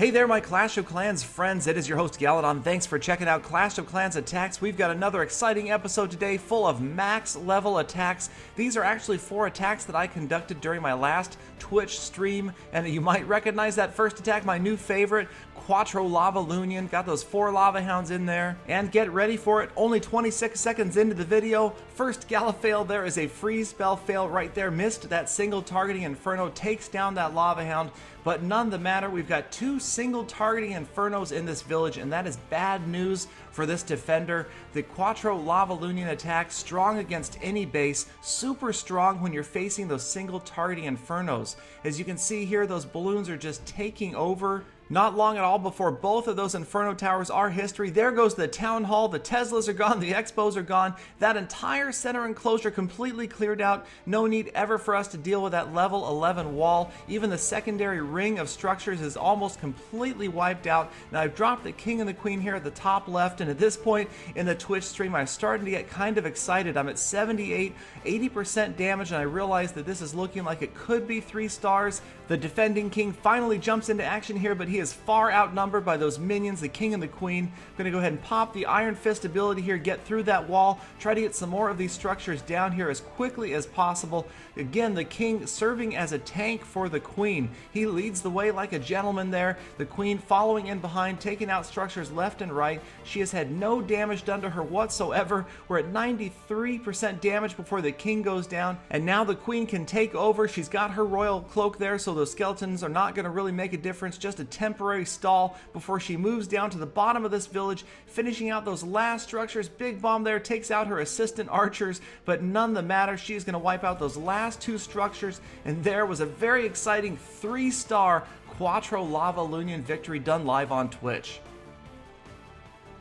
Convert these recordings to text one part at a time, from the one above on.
Hey there, my Clash of Clans friends. It is your host, Galadon. Thanks for checking out Clash of Clans attacks. We've got another exciting episode today full of max level attacks. These are actually 4 attacks that I conducted during my last Twitch stream, and you might recognize that first attack, my new favorite, Quatrolavaloonion. Got those 4 Lava Hounds in there. And get ready for it. Only 26 seconds into the video. First Gala fail there is a freeze spell fail right there. Missed that single targeting Inferno, takes down that Lava Hound. But none the matter, we've got 2 single targeting Infernos in this village, and that is bad news for this defender. The Quatrolavaloonion attack, strong against any base, super strong when you're facing those single targeting Infernos. As you can see here, those balloons are just taking over. Not long at all before both of those Inferno towers are history. There goes the Town Hall, the Teslas are gone, the Expos are gone. That entire center enclosure completely cleared out. No need ever for us to deal with that level 11 wall. Even the secondary ring of structures is almost completely wiped out. Now I've dropped the King and the Queen here at the top left, and at this point in the Twitch stream I'm starting to get kind of excited. I'm at 78, 80% damage, and I realize that this is looking like it could be 3 stars. The defending King finally jumps into action here, but he is far outnumbered by those minions, the King and the Queen. I'm going to go ahead and pop the Iron Fist ability here, get through that wall, try to get some more of these structures down here as quickly as possible. Again, the King serving as a tank for the Queen. He leads the way like a gentleman there. The Queen following in behind, taking out structures left and right. She has had no damage done to her whatsoever. We're at 93% damage before the King goes down, and now the Queen can take over. She's got her royal cloak there, so those skeletons are not going to really make a difference. Just a temporary stall before she moves down to the bottom of this village, finishing out those last structures. Big Bomb there takes out her assistant archers, but none the matter. She's going to wipe out those last 2 structures, and there was a very exciting 3-star Quatrolavaloonion victory done live on Twitch.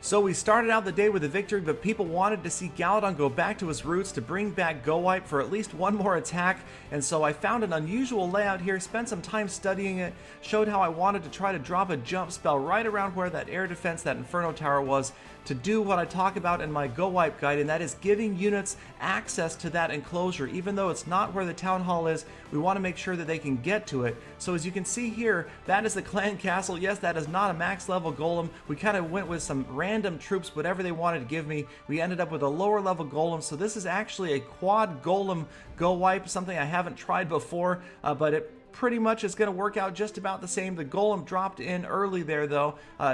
So we started out the day with a victory, but people wanted to see Galadon go back to his roots, to bring back Gowipe for at least one more attack, and so I found an unusual layout here, spent some time studying it, showed how I wanted to try to drop a jump spell right around where that air defense, that Inferno Tower was, to do what I talk about in my Gowipe guide, and that is giving units access to that enclosure. Even though it's not where the Town Hall is, we want to make sure that they can get to it. So as you can see here, that is the clan castle. Yes, that is not a max level golem. We kind of went with some random troops, whatever they wanted to give me. We ended up with a lower level golem, so this is actually a quad golem Gowipe, something I haven't tried before, but it pretty much is going to work out just about the same. The golem dropped in early there though,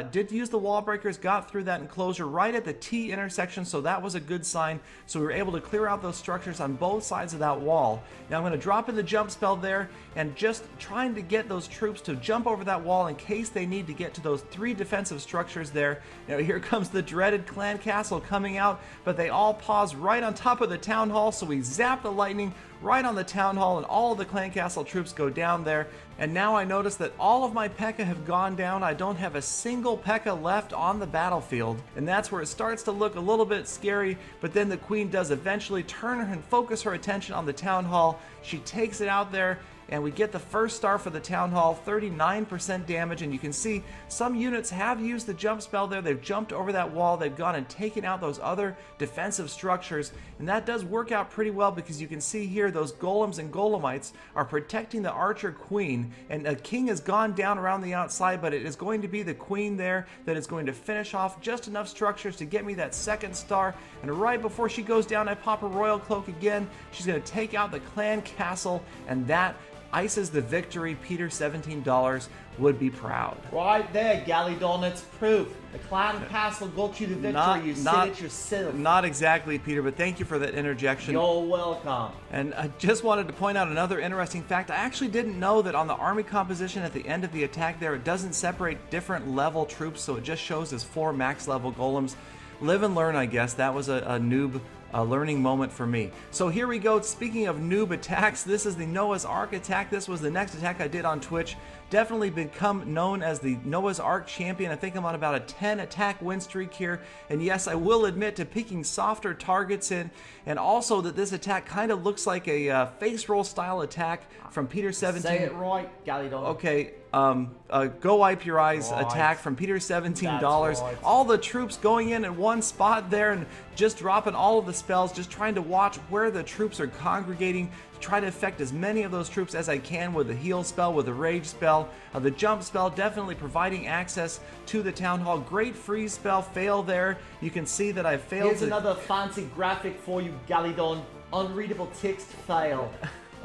did use the wall breakers, got through that enclosure right at the T intersection, so that was a good sign. So we were able to clear out those structures on both sides of that wall. Now I'm going to drop in the jump spell there, and just trying to get those troops to jump over that wall in case they need to get to those 3 defensive structures there. Now here comes the dreaded clan castle coming out, but they all pause right on top of the Town Hall, so we zap the lightning right on the Town Hall, and all of the clan castle troops go down there. And now I notice that all of my PEKKA have gone down. I don't have a single PEKKA left on the battlefield, and that's where it starts to look a little bit scary. But then the Queen does eventually turn and focus her attention on the Town Hall. She takes it out there, and we get the 1st star for the Town Hall, 39% damage, and you can see some units have used the jump spell there. They've jumped over that wall, they've gone and taken out those other defensive structures, and that does work out pretty well because you can see here those golems and golemites are protecting the archer Queen, and a King has gone down around the outside, but it is going to be the Queen there that is going to finish off just enough structures to get me that 2nd star. And right before she goes down, I pop a royal cloak again. She's going to take out the clan castle, and that ices the victory. Peter, $17 would be proud. Right there, Galadon, it's proof. The clan castle got you the victory. You said it yourself. Not exactly, Peter, but thank you for that interjection. You're welcome. And I just wanted to point out another interesting fact. I actually didn't know that on the army composition at the end of the attack there, it doesn't separate different level troops, so it just shows as 4 max level golems. Live and learn, I guess. That was a noob learning moment for me. So here we go. Speaking of noob attacks, this is the Noah's Ark attack. This was the next attack I did on Twitch. Definitely become known as the Noah's Ark champion. I think I'm on about a 10 attack win streak here. And yes, I will admit to picking softer targets in, and also that this attack kind of looks like a face roll style attack from Peter 17. Say it right, Galadon. Okay, Go Wipe Your Eyes attack from Peter $17. Right. All the troops going in one spot there and just dropping all of the spells, just trying to watch where the troops are congregating, to try to affect as many of those troops as I can with the heal spell, with the rage spell. The jump spell definitely providing access to the town hall. Great freeze spell, fail there. You can see that I failed. Here's another fancy graphic for you, Galidon. Unreadable text fail.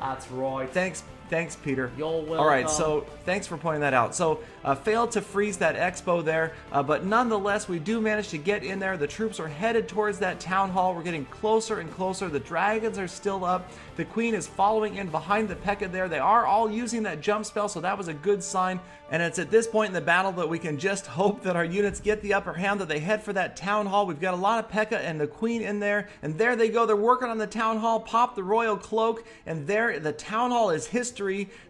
That's right. Thanks, Peter. You're welcome. All right, so thanks for pointing that out. So failed to freeze that expo there, but nonetheless, we do manage to get in there. The troops are headed towards that town hall. We're getting closer and closer. The dragons are still up. The queen is following in behind the P.E.K.K.A there. They are all using that jump spell, so that was a good sign. And it's at this point in the battle that we can just hope that our units get the upper hand, that they head for that town hall. We've got a lot of P.E.K.K.A and the queen in there, and there they go. They're working on the town hall. Pop the royal cloak, and there the town hall is history.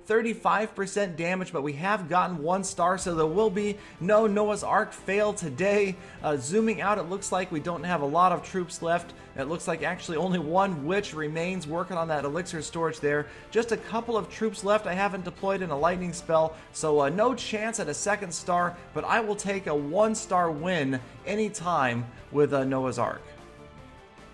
35% damage, but we have gotten 1 star, so there will be no Noah's Ark fail today. Zooming out, it looks like we don't have a lot of troops left. It looks like actually only 1 witch remains working on that elixir storage there. Just a couple of troops left. I haven't deployed in a lightning spell, so no chance at a 2nd star, but I will take a 1-star win anytime with Noah's Ark.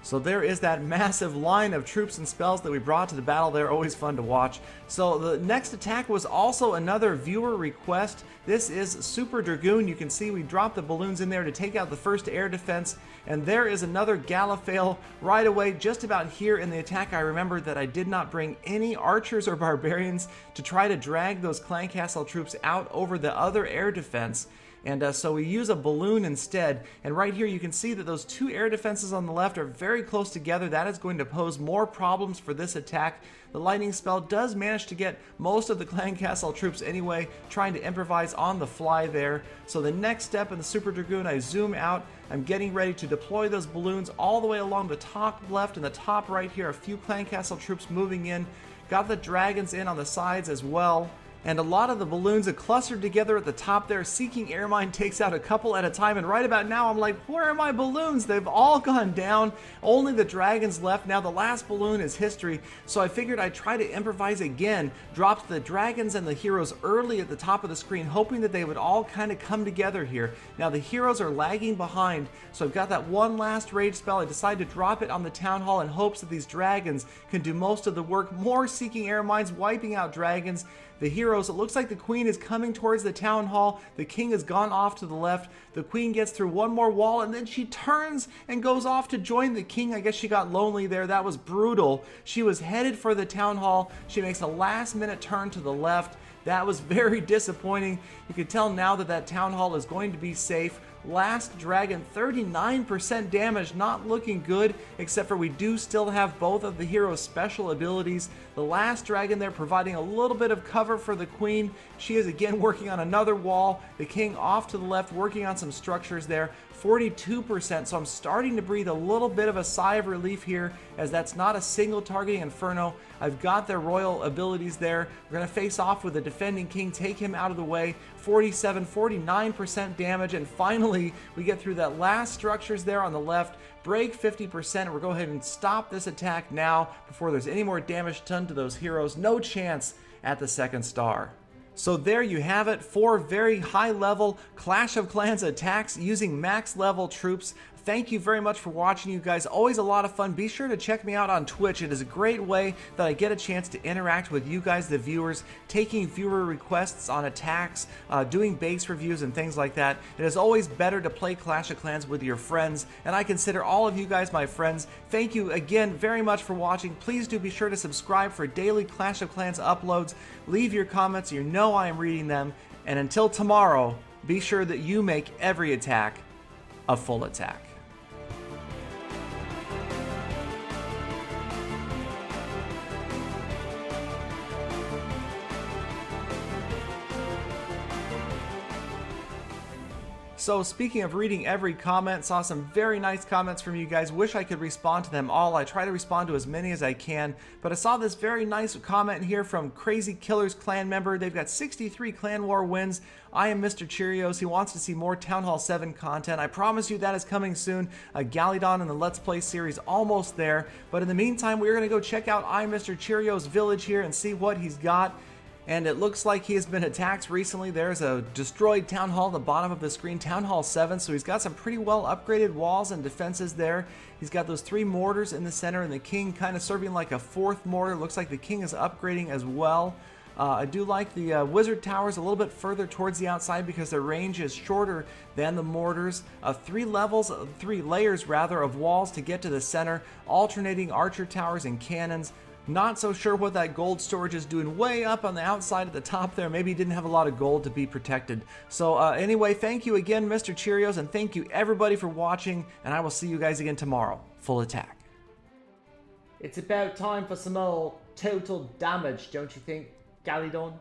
So there is that massive line of troops and spells that we brought to the battle there. Always fun to watch. So the next attack was also another viewer request. This is Super Dragoon. You can see we dropped the balloons in there to take out the first air defense. And there is another gala fail right away just about here in the attack. I remembered that I did not bring any archers or barbarians to try to drag those clan castle troops out over the other air defense. And so we use a balloon instead, and right here you can see that those 2 air defenses on the left are very close together. That is going to pose more problems for this attack. The lightning spell does manage to get most of the clan castle troops anyway, trying to improvise on the fly there. So the next step in the Super Dragoon, I zoom out. I'm getting ready to deploy those balloons all the way along the top left and the top right here. A few clan castle troops moving in. Got the dragons in on the sides as well. And a lot of the balloons are clustered together at the top there. Seeking Airmine takes out a couple at a time, and right about now I'm like, where are my balloons? They've all gone down. Only the dragons left. Now the last balloon is history, so I figured I'd try to improvise again. Dropped the dragons and the heroes early at the top of the screen, hoping that they would all kind of come together here. Now the heroes are lagging behind, so I've got that one last rage spell. I decide to drop it on the town hall in hopes that these dragons can do most of the work. More Seeking Airmines, wiping out dragons. The heroes, it looks like the queen is coming towards the town hall. The king has gone off to the left. The queen gets through one more wall, and then she turns and goes off to join the king. I guess she got lonely there. That was brutal. She was headed for the town hall. She makes a last-minute turn to the left. That was very disappointing. You can tell now that that town hall is going to be safe. Last dragon, 39% damage, not looking good, except for we do still have both of the heroes' special abilities. The last dragon there providing a little bit of cover for the queen. She is again working on another wall. The king off to the left, working on some structures there. 42%, so I'm starting to breathe a little bit of a sigh of relief here, as that's not a single targeting inferno. I've got their royal abilities there. We're going to face off with the defending king, take him out of the way. 49% damage, and finally we get through that last structures there on the left, break 50%. We'll go ahead and stop this attack now before there's any more damage done to those heroes. No chance at the 2nd star. So there you have it, 4 very high level Clash of Clans attacks using max level troops. Thank you very much for watching, you guys. Always a lot of fun. Be sure to check me out on Twitch. It is a great way that I get a chance to interact with you guys, the viewers, taking viewer requests on attacks, doing base reviews and things like that. It is always better to play Clash of Clans with your friends, and I consider all of you guys my friends. Thank you again very much for watching. Please do be sure to subscribe for daily Clash of Clans uploads. Leave your comments. You know I am reading them. And until tomorrow, be sure that you make every attack a full attack. So speaking of reading every comment, saw some very nice comments from you guys. Wish I could respond to them all. I try to respond to as many as I can, but I saw this very nice comment here from Crazy Killers clan member. They've got 63 clan war wins. I am Mr. Cheerios. He wants to see more Town Hall 7 content. I promise you that is coming soon. Galidon and the Let's Play series almost there. But in the meantime, we're going to go check out I Mr. Cheerios' village here and see what he's got. and it looks like he has been attacked recently. There's a destroyed Town Hall at the bottom of the screen, Town Hall 7, so he's got some pretty well upgraded walls and defenses there. He's got those 3 mortars in the center, and the king kind of serving like a 4th mortar. Looks like the king is upgrading as well. I do like the wizard towers a little bit further towards the outside because their range is shorter than the mortars. 3 layers rather of walls to get to the center, alternating archer towers and cannons. Not so sure what that gold storage is doing way up on the outside at the top there. Maybe he didn't have a lot of gold to be protected. So anyway, thank you again, Mr. Cheerios, and thank you everybody for watching, and I will see you guys again tomorrow. Full attack. It's about time for some more total damage, don't you think, Galidon?